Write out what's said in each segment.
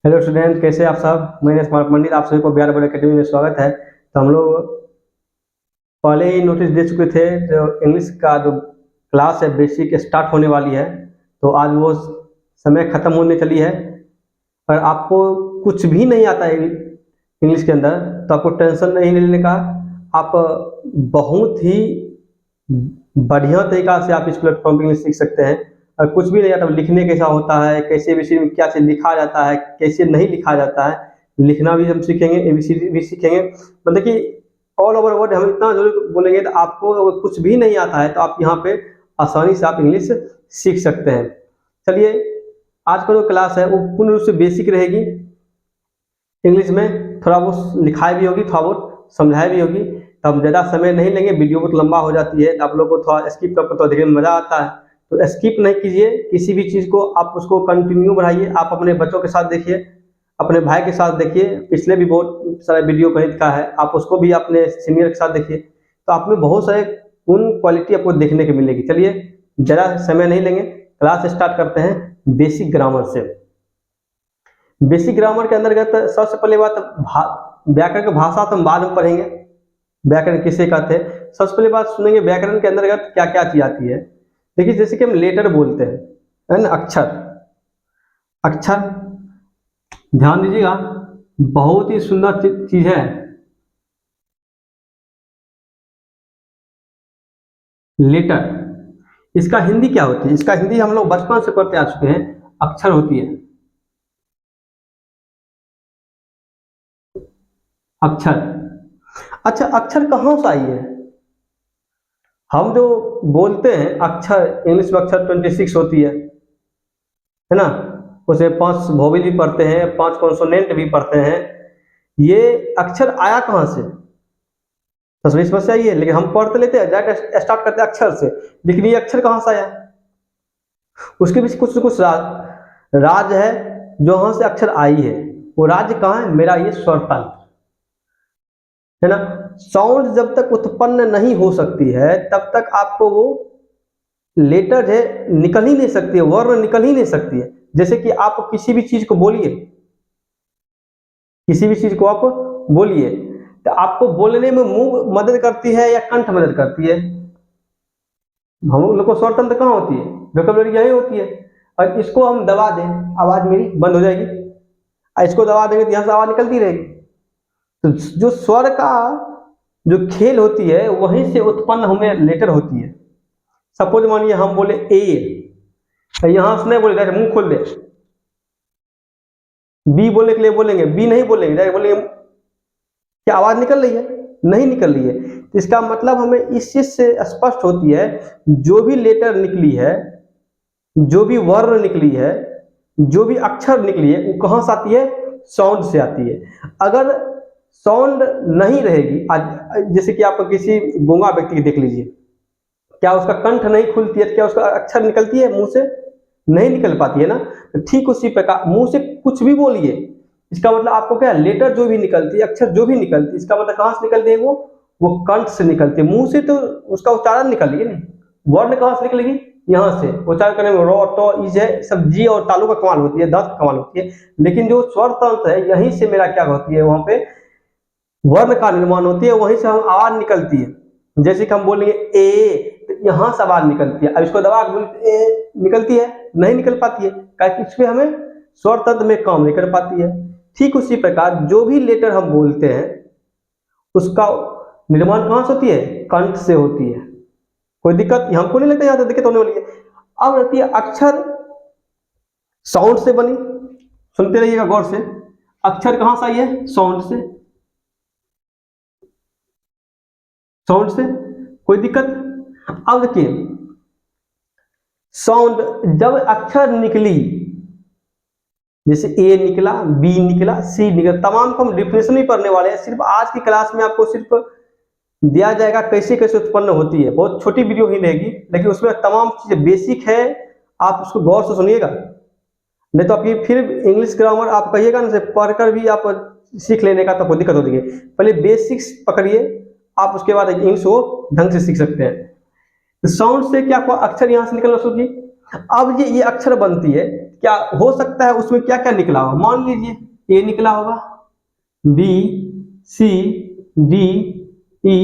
Hello student, कैसे आप सब। मैं कुमार पंडित, आप सभी को बिहार बोर्ड अकेडमी में स्वागत है। तो हम लोग पहले ही नोटिस दे चुके थे, जो इंग्लिश का जो क्लास है बेसिक स्टार्ट होने वाली है। तो आज वो समय ख़त्म होने चली है। पर आपको कुछ भी नहीं आता है इंग्लिश के अंदर, तो आपको टेंशन नहीं लेने का। आप बहुत ही बढ़िया तरीका से आप इस प्लेटफॉर्म पे इंग्लिश सीख सकते हैं। और कुछ भी नहीं आता, लिखने कैसा होता है, कैसे एबीसीडी में क्या चीज़ लिखा जाता है, कैसे नहीं लिखा जाता है, लिखना भी हम सीखेंगे, एबीसीडी भी सीखेंगे। मतलब कि ऑल ओवर वर्ड हम इतना जरूर बोलेंगे। तो आपको अगर कुछ भी नहीं आता है तो आप यहाँ पे आसानी से आप इंग्लिश सीख सकते हैं। चलिए, आज का जो क्लास है वो पूर्ण रूप से बेसिक रहेगी। इंग्लिश में थोड़ा बहुत लिखाई भी होगी, थोड़ा बहुत समझाई भी होगी। तो हम ज़्यादा समय नहीं लेंगे, वीडियो बहुत लंबा हो जाती है, तो आप लोगों को थोड़ा स्किप करके तो देखने में मज़ा आता है। तो स्किप नहीं कीजिए किसी भी चीज़ को, आप उसको कंटिन्यू बढ़ाइए। आप अपने बच्चों के साथ देखिए, अपने भाई के साथ देखिए, पिछले भी बहुत सारे वीडियो गणित का है, आप उसको भी अपने सीनियर के साथ देखिए। तो आप में बहुत सारे गुण क्वालिटी आपको देखने को मिलेगी। चलिए, ज़्यादा समय नहीं लेंगे, क्लास स्टार्ट करते हैं बेसिक ग्रामर से। बेसिक ग्रामर के अंतर्गत सबसे पहले बात, व्याकरण की भाषा तो हम बाद में पढ़ेंगे, व्याकरण किसे कहते हैं। सबसे पहले बात सुनेंगे व्याकरण के अंतर्गत क्या क्या चीज आती है। देखिए, जैसे कि हम लेटर बोलते हैं, है ना, अक्षर। अक्षर, ध्यान दीजिएगा, बहुत ही सुंदर चीज है। लेटर, इसका हिंदी क्या होती है? इसका हिंदी हम लोग बचपन से पढ़ते आ चुके हैं, अक्षर होती है। अक्षर। अच्छा, अक्षर कहाँ से आई है? हम जो बोलते हैं अक्षर, इंग्लिश में अक्षर 26 होती है ना। उसे 5 वोवेल भी पढ़ते हैं, 5 कॉन्सोनेंट भी पढ़ते हैं। ये अक्षर आया कहाँ से? सबसे बड़ी समस्या ये है। लेकिन हम पढ़ते लेते हैं, डायरेक्ट स्टार्ट करते हैं अक्षर से, लेकिन ये अक्षर कहाँ से आया? उसके पीछे कुछ न कुछ राज है, जो वहां से अक्षर आई है। वो राज्य कहाँ है? मेरा ये स्वर तंत्र, है ना। साउंड जब तक उत्पन्न नहीं हो सकती है तब तक आपको वो लेटर है निकल ही नहीं सकती है, वर्ण निकल ही नहीं सकती है। जैसे कि आप किसी भी चीज को बोलिए, किसी भी चीज को आप बोलिए, तो आपको बोलने में मुंह मदद करती है या कंठ मदद करती है? हम लोग को स्वर तंत्र कहाँ होती है? वोकैबुलरी यही होती है। और इसको हम दबा दें, आवाज मेरी बंद हो जाएगी। और इसको दबा देंगे तो यहाँ से आवाज निकलती रहेगी। तो जो स्वर का जो खेल होती है, वहीं से उत्पन्न हमें लेटर होती है। सपोज मानिए हम बोले ए, यहां से नहीं बोले, डायरेक्ट मुंह खोल दे। बी बोलने के लिए बोलेंगे, बी नहीं बोलेंगे, डायरेक्ट बोलेंगे। क्या आवाज निकल रही है? नहीं निकल रही है। तो इसका मतलब हमें इस चीज से स्पष्ट होती है, जो भी लेटर निकली है, जो भी वर्ण निकली है, जो भी अक्षर निकली है, वो कहां से आती है? साउंड से आती है। अगर साउंड नहीं रहेगी, जैसे कि आप किसी गूंगा व्यक्ति की देख लीजिए, क्या उसका कंठ नहीं खुलती है? क्या उसका अक्षर निकलती है? मुंह से नहीं निकल पाती है ना। तो ठीक उसी प्रकार मुंह से कुछ भी बोलिए, इसका मतलब आपको क्या, लेटर जो भी निकलती है, अक्षर जो भी निकलती है, इसका मतलब कहाँ से निकलती है? वो कंठ से निकलती है। मुंह से तो उसका उच्चारण निकलेगी नहीं, वर्ण कहाँ से निकलेगी? यहाँ से। उच्चारण करने में रो, तो, इज है, सब जी और तालु का कमाल होती है, दांत का कमाल होती है। लेकिन जो स्वर तंत्र है, यहीं से मेरा क्या होती है, वहां पे वर्ण का निर्माण होती है, वहीं से हम आवाज निकलती है। जैसे कि हम बोलेंगे ए, तो यहाँ से आवाज निकलती है। अब इसको दबा के बोलते ए, निकलती है? नहीं निकल पाती है, क्योंकि इसमें हमें स्वर तंत्र में काम नहीं कर पाती है। ठीक उसी प्रकार जो भी लेटर हम बोलते हैं, उसका निर्माण कहाँ से होती है? कंठ से होती है। कोई दिक्कत हमको नहीं लगता, यहाँ से दिक्कत होने वाली है। अब रहती है अक्षर, साउंड से बनी। सुनते रहिएगा गौर से, अक्षर कहाँ से आई है? साउंड से। साउंड से कोई दिक्कत? अब देखिए, साउंड जब अक्षर निकली, जैसे ए निकला, बी निकला, सी निकला, तमाम को हम डिफिनेशन नहीं पढ़ने वाले हैं। सिर्फ आज की क्लास में आपको सिर्फ दिया जाएगा कैसे कैसे उत्पन्न होती है। बहुत छोटी वीडियो ही रहेगी, लेकिन उसमें तमाम चीजें बेसिक है, आप उसको गौर से सुनिएगा। नहीं तो आपकी फिर इंग्लिश ग्रामर आप कहिएगा ना, पढ़कर भी आप सीख लेने का तो कोई दिक्कत होती है। पहले बेसिक्स पकड़िए, आप उसके बाद इंग्लिश को ढंग से सीख सकते हैं। तो साउंड से क्या अक्षर यहाँ से निकलना शुरू की, अब ये अक्षर बनती है, क्या हो सकता है उसमें क्या क्या निकला होगा, मान लीजिए ए निकला होगा, B C D E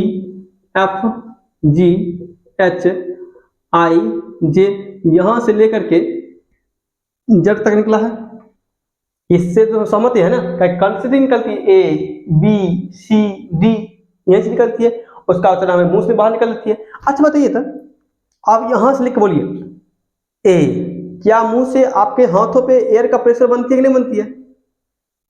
F G H I J, यहां से लेकर के जेड तक निकला है। इससे तो सहमत है ना, कौन सी निकलती है, ए बी सी डी यहीं से निकलती है, उसका उत्तर हमें मुंह से बाहर निकलती है। अच्छा बताइए तो आप यहां से लिख के बोलिए ए, क्या मुंह से आपके हाथों पे एयर का प्रेशर बनती है कि नहीं बनती है?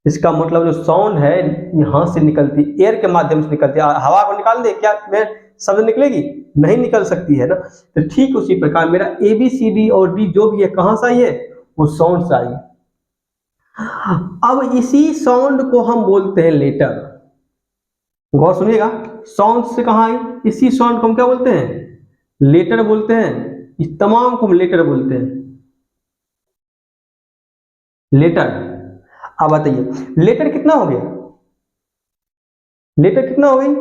इसका मतलब जो साउंड है यहां से निकलती, एयर के माध्यम से निकलती है। हवा को निकाल दे क्या मैं शब्द निकलेगी? नहीं निकल सकती है ना। तो ठीक उसी प्रकार मेरा ए बी सी डी और डी जो भी है कहां से आई है, वो साउंड से आई है। अब इसी साउंड को हम बोलते हैं लेटर। गौर सुनिएगा, साउंड से कहां आई, इसी साउंड को हम क्या बोलते हैं, लेटर बोलते हैं। इस तमाम को हम लेटर बोलते हैं, लेटर। अब बताइए लेटर कितना हो गया, लेटर कितना हो गई,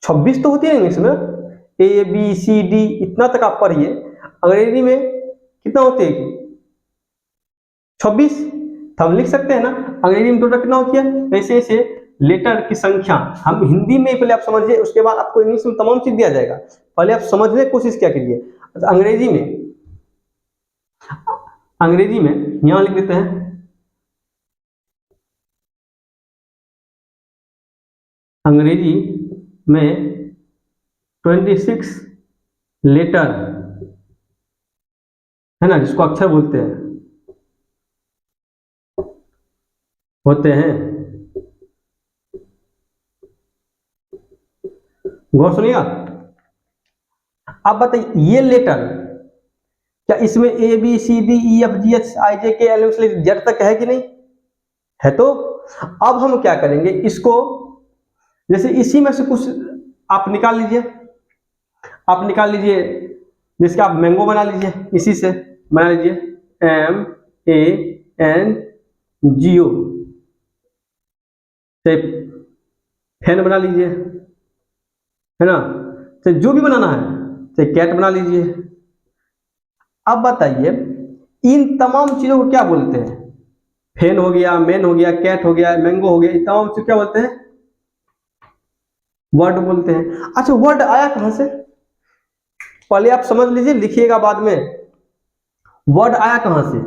26 तो होती है इंग्लिश में, ए बी सी डी इतना तक आप पढ़िए। अंग्रेजी में कितना होते हैं, 26। तो हम लिख सकते हैं ना अंग्रेजी में टोटल कितना होती है। ऐसे ऐसे लेटर की संख्या हम हिंदी में पहले आप समझिए, उसके बाद आपको इंग्लिश में तमाम चीज दिया जाएगा, पहले आप समझने की कोशिश क्या कीजिए। तो अंग्रेजी में यहां लिख देते हैं, अंग्रेजी में 26 लेटर है ना, जिसको अक्षर बोलते हैं, होते हैं। गौर सुनिएगा। अब बताइए ये लेटर क्या इसमें A B C D E F G H I J K L M से जेड तक है कि नहीं है? तो अब हम क्या करेंगे, इसको जैसे इसी में से कुछ आप निकाल लीजिए, आप निकाल लीजिए, जिसका आप मैंगो बना लीजिए, इसी से बना लीजिए एम ए एन जी ओ से फैन बना लीजिए, है ना, तो जो भी बनाना है, तो कैट बना लीजिए। अब बताइए इन तमाम चीजों को क्या बोलते हैं, फैन हो गया, मैन हो गया, कैट हो गया, मैंगो हो गया, इन तमाम चीज क्या बोलते हैं, वर्ड बोलते हैं। अच्छा वर्ड आया कहां से, पहले आप समझ लीजिए, लिखिएगा बाद में। वर्ड आया कहां से,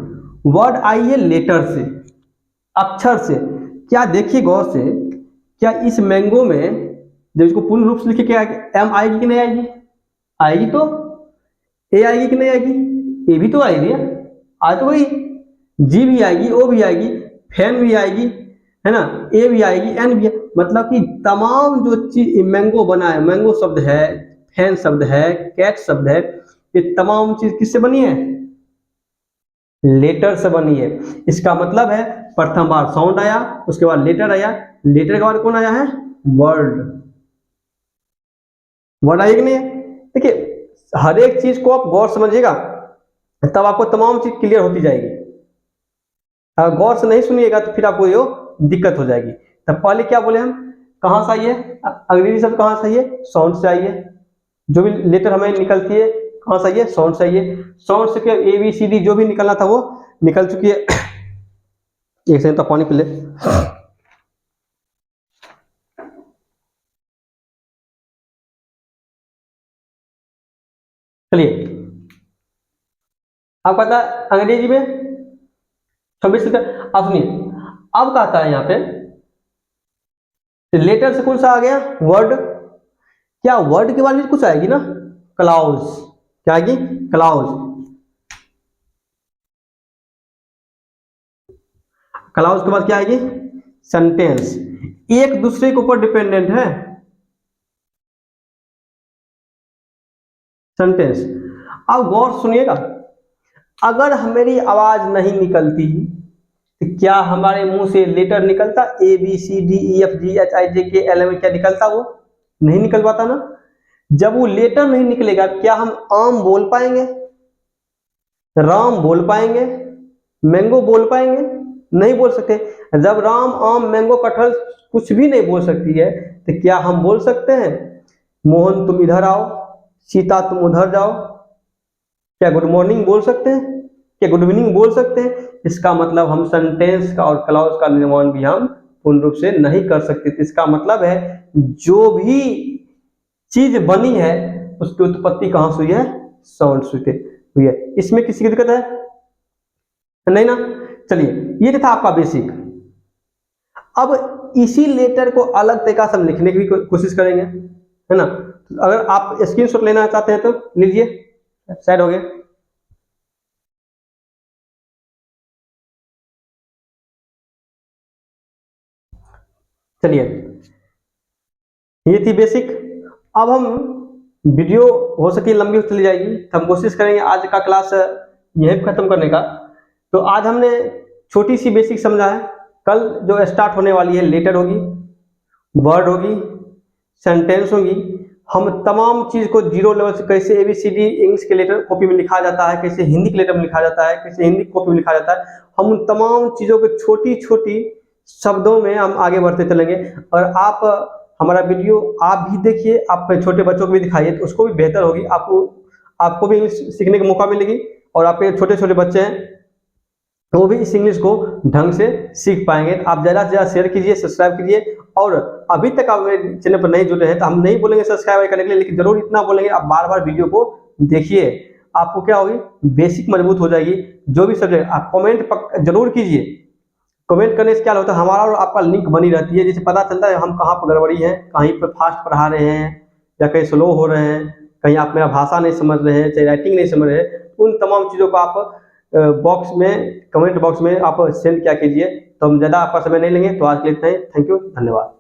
वर्ड आई है लेटर से, अक्षर से। क्या देखिए गौर से, क्या इस मैंगो में जब इसको पूर्ण रूप से लिखे क्या एम आएगी कि नहीं आएगी, आएगी तो, ए आएगी कि नहीं आएगी, ए भी तो आएगी, आ तो वही, जी भी आएगी, ओ भी आएगी, फैन भी आएगी, है ना, ए भी आएगी, एन भी, मतलब कि तमाम जो चीज मैंगो बना है, मैंगो शब्द है, फैन शब्द है, कैट शब्द है, ये तमाम चीज किससे बनी है, लेटर से बनी है। इसका मतलब है प्रथम बार साउंड आया, उसके बाद लेटर आया, लेटर के बाद कौन आया है, वर्ड। वर्ड आएगी नहीं, देखिए हर एक चीज को आप गौर समझिएगा, तब आपको तमाम चीज क्लियर होती जाएगी। अगर गौर से नहीं सुनिएगा तो फिर आपको ये दिक्कत हो जाएगी। तब पहले क्या बोले हम, कहां से आई है, अंग्रेजी शब्द कहां से आई है, साउंड से आई है। जो भी लेटर हमें निकलती है कहां से आई है, साउंड से आई है। साउंड से क्या ए बी सी डी जो भी निकलना था वो निकल चुकी है। एक सेकंड तो पानी पी ले। चलिए अब कहता है अंग्रेजी में 26 लेटर। आप सुनिए अब कहता है यहाँ पे लेटर से कौन सा आ गया, वर्ड। क्या वर्ड के बाद में कुछ आएगी ना, क्लाउज। क्या आएगी, क्लाउज। क्लाउज के बाद क्या आएगी, सेंटेंस। एक दूसरे के ऊपर डिपेंडेंट है, सेंटेंस। अब गौर सुनिएगा, अगर हमारी आवाज नहीं निकलती तो क्या हमारे मुंह से लेटर निकलता, A B C D E F G H I J K L M, क्या निकलता, वो नहीं निकल पाता ना। जब वो लेटर नहीं निकलेगा क्या हम आम बोल पाएंगे, राम बोल पाएंगे, मैंगो बोल पाएंगे, नहीं बोल सकते। जब राम आम मैंगो कटहल कुछ भी नहीं बोल सकती है तो क्या हम बोल सकते हैं मोहन तुम इधर आओ, सीता तुम उधर जाओ, क्या गुड मॉर्निंग बोल सकते हैं? क्या गुड इवनिंग बोल सकते हैं? इसका मतलब हम सेंटेंस का और क्लॉज का निर्माण भी हम पूर्ण रूप से नहीं कर सकते। तो इसका मतलब है जो भी चीज बनी है उसकी उत्पत्ति कहां से हुई है? साउंड से हुई है। इसमें किसी की दिक्कत है? नहीं ना? चलिए, ये था आपका बेसिक। अब इसी लेटर को अलग तरीका से हम लिखने की भी कोशिश करेंगे, है ना? तो अगर आप स्क्रीनशॉट लेना चाहते हैं तो लीजिए, साइड हो गया। चलिए, ये थी बेसिक। अब हम वीडियो हो सके लंबी चली जाएगी, तो हम कोशिश करेंगे आज का क्लास यहीं पे खत्म करने का। तो आज हमने छोटी सी बेसिक समझा है। कल जो स्टार्ट होने वाली है लेटर होगी, वर्ड होगी, सेंटेंस होगी। हम तमाम चीज को जीरो लेवल से कैसे ABCD इंग्लिश के लेटर कॉपी में लिखा जाता है, कैसे हिंदी के लेटर में लिखा जाता है, कैसे हिंदी कॉपी में लिखा जाता है, हम उन तमाम चीजों को छोटी छोटी शब्दों में हम आगे बढ़ते चलेंगे। और आप हमारा वीडियो आप भी देखिए, आप छोटे बच्चों को भी दिखाइए, तो उसको भी बेहतर होगी। आपको भी इंग्लिश सीखने का मौका मिलेगी, और आपके छोटे छोटे बच्चे हैं तो वो भी इस इंग्लिश को ढंग से सीख पाएंगे। तो आप ज़्यादा से ज़्यादा शेयर कीजिए, सब्सक्राइब कीजिए। और अभी तक आप मेरे चैनल पर नहीं जुड़े हैं तो हम नहीं बोलेंगे सब्सक्राइब करने के लिए, लेकिन जरूर इतना बोलेंगे आप बार बार वीडियो को देखिए। आपको क्या होगी? बेसिक मजबूत हो जाएगी। जो भी सब्जेक्ट आप कमेंट जरूर कीजिए। कमेंट करने से क्या होता है, हमारा और आपका लिंक बनी रहती है, जिससे पता चलता है हम कहाँ पर गड़बड़ी है, कहीं पर फास्ट पढ़ा रहे हैं या कहीं स्लो हो रहे हैं, कहीं आप मेरा भाषा नहीं समझ रहे हैं, चाहे राइटिंग नहीं समझ रहे हैं। उन तमाम चीज़ों को आप बॉक्स में, कमेंट बॉक्स में आप सेंड क्या कीजिए। तो हम ज़्यादा आपका समय नहीं लेंगे। तो आज के लिए इतना ही। थैंक यू, धन्यवाद।